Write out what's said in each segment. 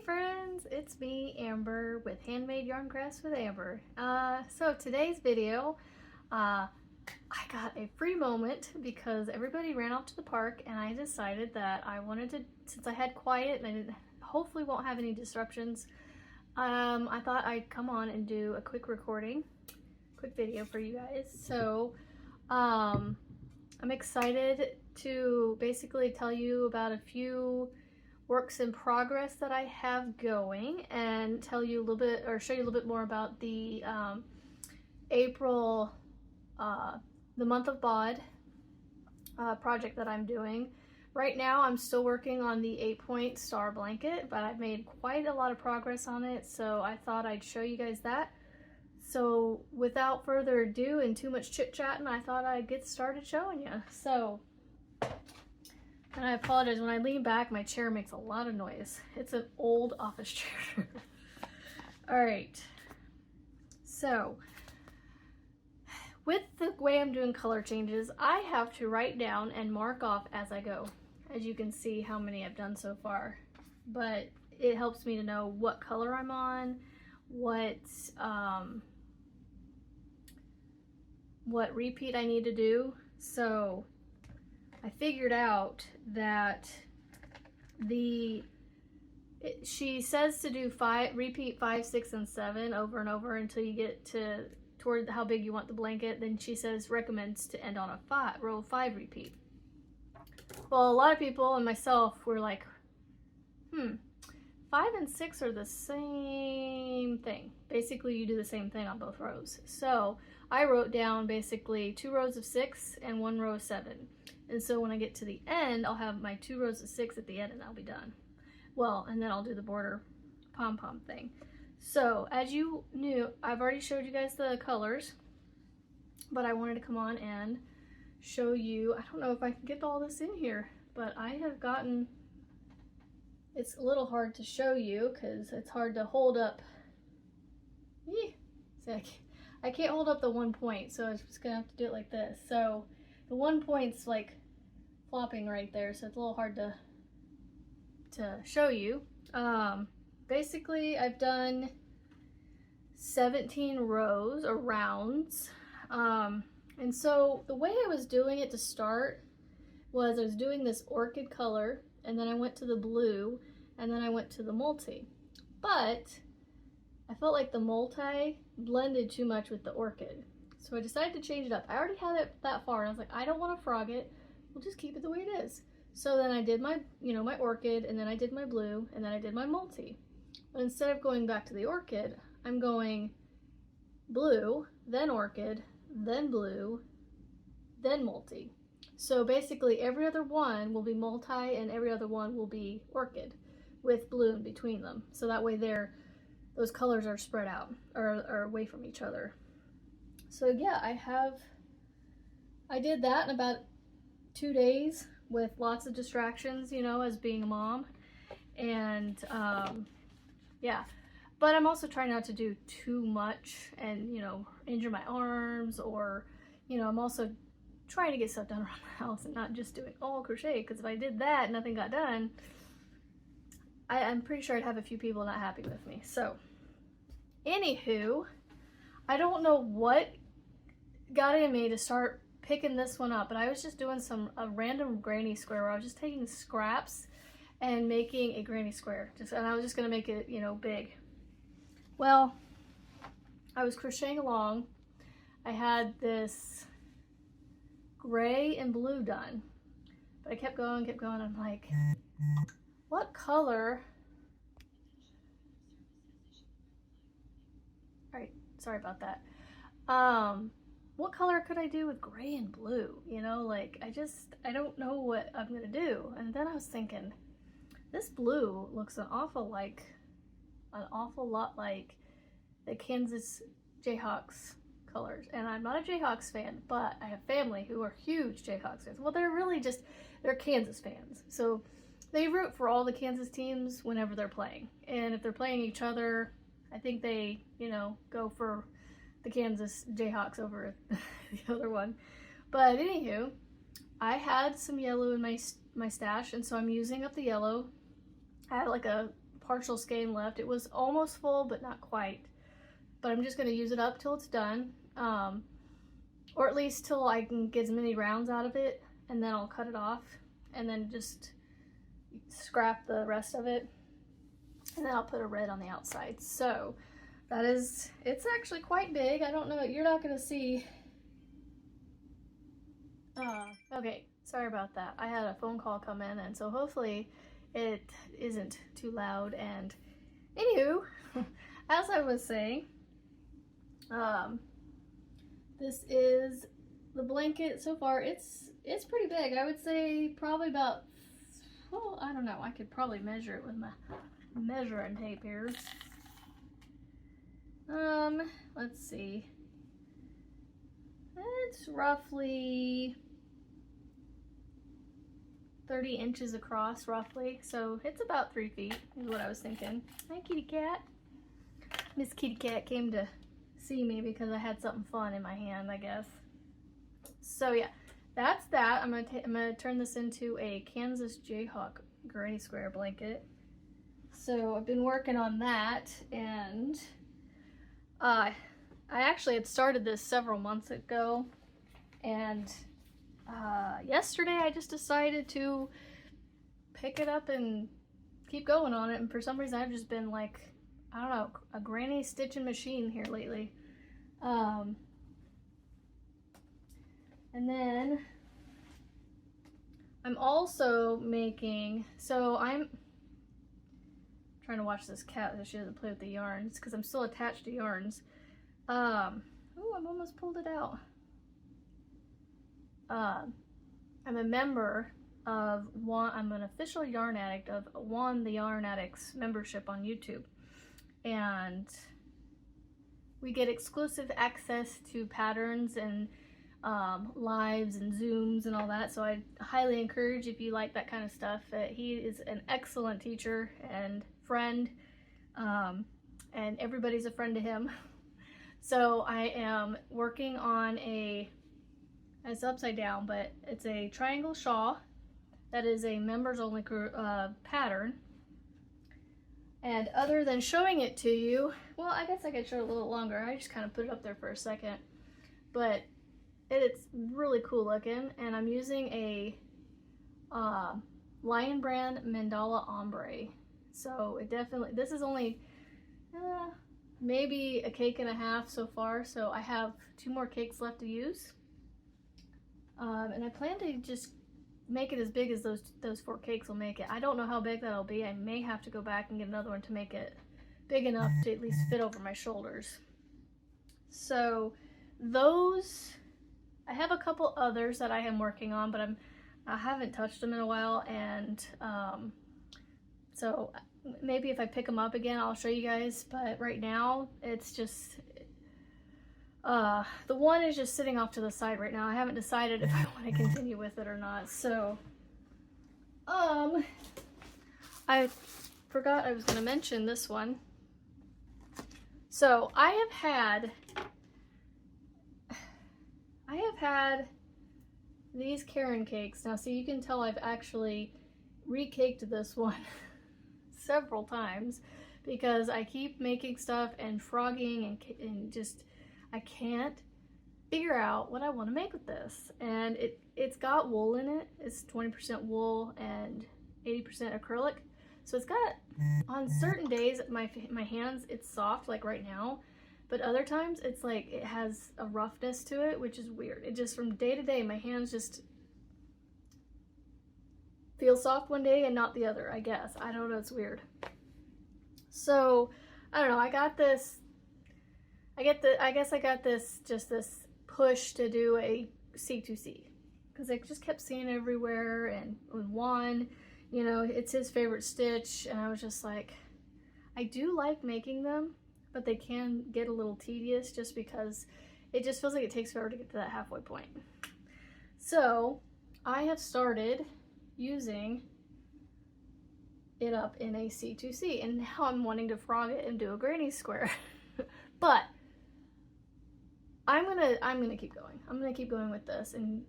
friends, it's me, Amber, with Handmade Yarn Crafts with Amber. So today's video, I got a free moment because everybody ran off to the park and I decided that I wanted to, since I had quiet and I didn't, hopefully won't have any disruptions, I thought I'd come on and do a quick recording, quick video for you guys. So, I'm excited to basically tell you about a few works in progress that I have going and tell you a little bit or show you a little bit more about the April, the month of Bod project that I'm doing. Right now I'm still working on the 8-point star blanket, but I've made quite a lot of progress on it, so I thought I'd show you guys that. So without further ado and too much chit-chatting, I thought I'd get started showing you. So, and I apologize, when I lean back, my chair makes a lot of noise. It's an old office chair. All right. So, with the way I'm doing color changes, I have to write down and mark off as I go. As you can see how many I've done so far. But it helps me to know what color I'm on, what repeat I need to do. So I figured out that she says to do repeat 5, 6, and 7 over and over until you get to toward how big you want the blanket. Then she recommends to end on a row 5 repeat. Well, a lot of people and myself were like, 5 and 6 are the same thing. Basically, you do the same thing on both rows. So I wrote down basically 2 rows of 6 and 1 row of 7. And so when I get to the end, I'll have my 2 rows of 6 at the end and I'll be done. Well, and then I'll do the border pom-pom thing. So as you knew, I've already showed you guys the colors, but I wanted to come on and show you, I don't know if I can get all this in here, but I have gotten, it's a little hard to show you because it's hard to hold up. See, I can't hold up the 1 point, so I'm just gonna have to do it like this. So the 1 point's like flopping right there, so it's a little hard to show you. Basically, I've done 17 rows or rounds. And so the way I was doing it to start was I was doing this orchid color, and then I went to the blue, and then I went to the multi. But I felt like the multi blended too much with the orchid. So I decided to change it up. I already had it that far, and I was like, I don't want to frog it. We'll just keep it the way it is. So then I did my, my orchid, and then I did my blue, and then I did my multi. But instead of going back to the orchid, I'm going blue, then orchid, then blue, then multi. So basically every other one will be multi and every other one will be orchid with blue in between them. So that way those colors are spread out or away from each other. So yeah, I did that in about 2 days with lots of distractions, as being a mom. And yeah, but I'm also trying not to do too much and, injure my arms, or, I'm also trying to get stuff done around the house and not just doing all crochet, because if I did that and nothing got done, I'm pretty sure I'd have a few people not happy with me. So, anywho, I don't know what got in me to start picking this one up, but I was just doing a random granny square where I was just taking scraps and making a granny square, and I was just gonna make it, big. Well, I was crocheting along. I had this gray and blue done, but I kept going. I'm like, what color? All right, sorry about that. What color could I do with gray and blue? I don't know what I'm gonna do. And then I was thinking, this blue looks an awful lot like the Kansas Jayhawks colors. And I'm not a Jayhawks fan, but I have family who are huge Jayhawks fans. Well, they're Kansas fans. So they root for all the Kansas teams whenever they're playing. And if they're playing each other, I think they, go for the Kansas Jayhawks over the other one. But anywho, I had some yellow in my stash, and so I'm using up the yellow. I had like a partial skein left. It was almost full, but not quite. But I'm just going to use it up till it's done, or at least till I can get as many rounds out of it, and then I'll cut it off, and then just scrap the rest of it, and then I'll put a red on the outside. So that is, it's actually quite big. I don't know, you're not going to see. Okay, sorry about that. I had a phone call come in, and so hopefully it isn't too loud. And anywho, as I was saying, this is the blanket so far. It's pretty big. I would say probably about, well, I don't know. I could probably measure it with my measuring tape here. Let's see. It's roughly 30 inches across, roughly. So it's about 3 feet is what I was thinking. Hi, kitty cat. Miss Kitty Cat came to see me because I had something fun in my hand, I guess. So yeah, that's that. I'm gonna turn this into a Kansas Jayhawk granny square blanket. So I've been working on that, and I actually had started this several months ago, and yesterday I just decided to pick it up and keep going on it, and for some reason I've just been like, I don't know, a granny stitching machine here lately. And then I'm also making, so I'm trying to watch this cat so she doesn't play with the yarns because I'm still attached to yarns. Oh, I've almost pulled it out. I'm a member of I'm an official yarn addict of Juan the Yarn Addicts membership on YouTube. And we get exclusive access to patterns and lives and Zooms and all that. So I highly encourage, if you like that kind of stuff, he is an excellent teacher and friend, and everybody's a friend to him. So I am working on it's upside down, but it's a triangle shawl that is a members only pattern. And other than showing it to you, well, I guess I could show it a little longer. I just kind of put it up there for a second. But it's really cool looking, and I'm using a Lion Brand Mandala Ombre. So it definitely, this is only maybe a cake and a half so far, so I have 2 more cakes left to use. And I plan to just make it as big as those 4 cakes will make it. I don't know how big that'll be. I may have to go back and get another one to make it big enough to at least fit over my shoulders. So those, I have a couple others that I am working on, but I haven't touched them in a while, and so maybe if I pick them up again, I'll show you guys. But right now, it's just the one is just sitting off to the side right now. I haven't decided if I want to continue with it or not. So, I forgot I was going to mention this one. So I have had these Caron cakes. Now, see, you can tell I've actually recaked this one several times because I keep making stuff and frogging and just, I can't figure out what I want to make with this. And it's got wool in it. It's 20% wool and 80% acrylic. So it's got, on certain days, my hands, it's soft, like right now. But other times, it's like it has a roughness to it, which is weird. It just, from day to day, my hands just feel soft one day and not the other, I guess. I don't know, it's weird. So, I don't know, I got this, I guess I got this, just this push to do a C2C. Because I just kept seeing it everywhere, and with Juan, you know, it's his favorite stitch, and I was just like, I do like making them, but they can get a little tedious just because it just feels like it takes forever to get to that halfway point. So I have started using it up in a C2C, and now I'm wanting to frog it and do a granny square. But I'm gonna keep going. I'm gonna keep going with this and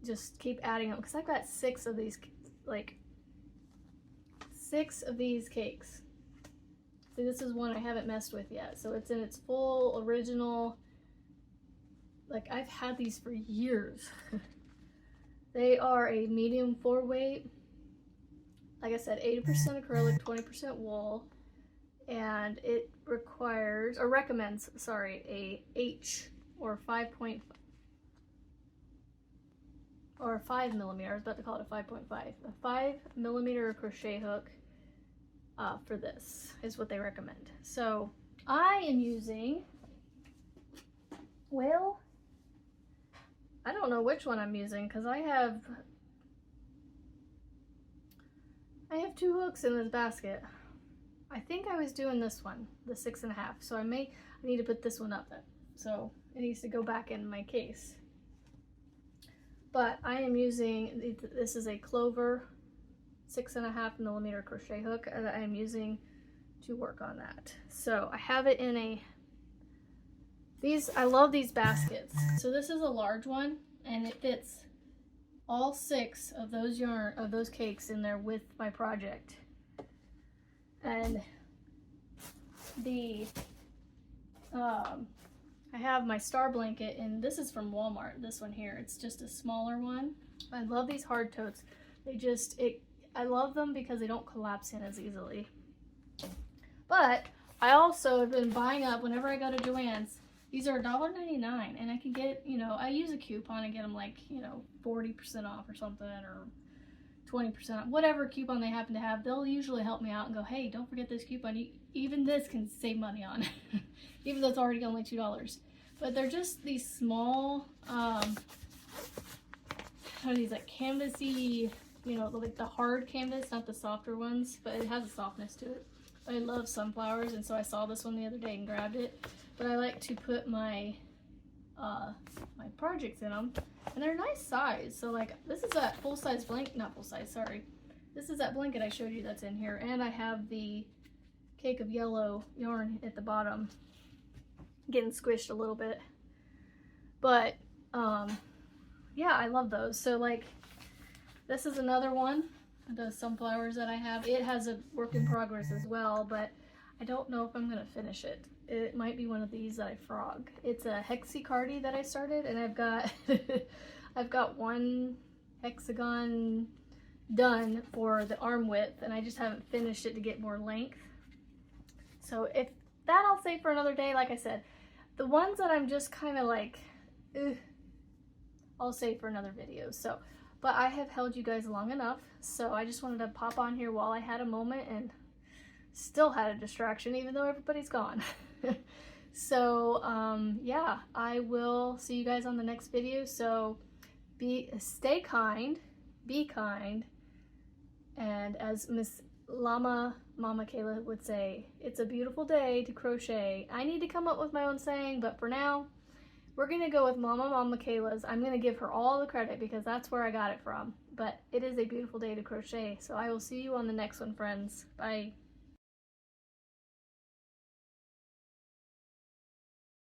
just keep adding them, because I've got 6 of these, like 6 of these cakes See, this is one I haven't messed with yet. So it's in its full original, like I've had these for years. They are a medium 4-weight. Like I said, 80% acrylic, 20% wool. And it requires, or recommends, sorry, a H or 5 millimeter. I was about to call it a 5.5. A 5 millimeter crochet hook for this is what they recommend. So I am using, well, I don't know which one I'm using because I have 2 hooks in this basket. I think I was doing this one, the 6.5. So I need to put this one up then. So it needs to go back in my case. But I am using, this is a Clover 6.5 millimeter crochet hook that I am using to work on that. So I have it in I love these baskets. So this is a large one and it fits all 6 of those cakes in there with my project. And I have my star blanket, and this is from Walmart, this one here. It's just a smaller one. I love these hard totes. I love them because they don't collapse in as easily. But I also have been buying up, whenever I go to Joann's, these are $1.99, and I can get, I use a coupon and get them like, 40% off or something, or 20% off, whatever coupon they happen to have. They'll usually help me out and go, hey, don't forget this coupon. Even this can save money on, even though it's already only $2. But they're just these small, how are these, like canvasy, like the hard canvas, not the softer ones, but it has a softness to it. I love sunflowers, and so I saw this one the other day and grabbed it. But I like to put my my projects in them, and they're a nice size. So like this is that full-size blanket, not full-size, sorry. This is that blanket I showed you that's in here, and I have the cake of yellow yarn at the bottom getting squished a little bit. But yeah, I love those. So like this is another one of those sunflowers that I have. It has a work in progress as well, but I don't know if I'm gonna finish it. It might be one of these that I frog. It's a Hexicardi that I started, and I've got I've got one hexagon done for the arm width, and I just haven't finished it to get more length. So if that, I'll save for another day. Like I said, the ones that I'm just kind of like, I'll save for another video. So, but I have held you guys long enough, so I just wanted to pop on here while I had a moment, and still had a distraction even though everybody's gone. So yeah, I will see you guys on the next video. So stay kind, be kind, and as Miss Mama Kayla would say, it's a beautiful day to crochet. I need to come up with my own saying, but for now we're gonna go with Mama Kayla's. I'm gonna give her all the credit because that's where I got it from. But it is a beautiful day to crochet. So I will see you on the next one, friends. Bye.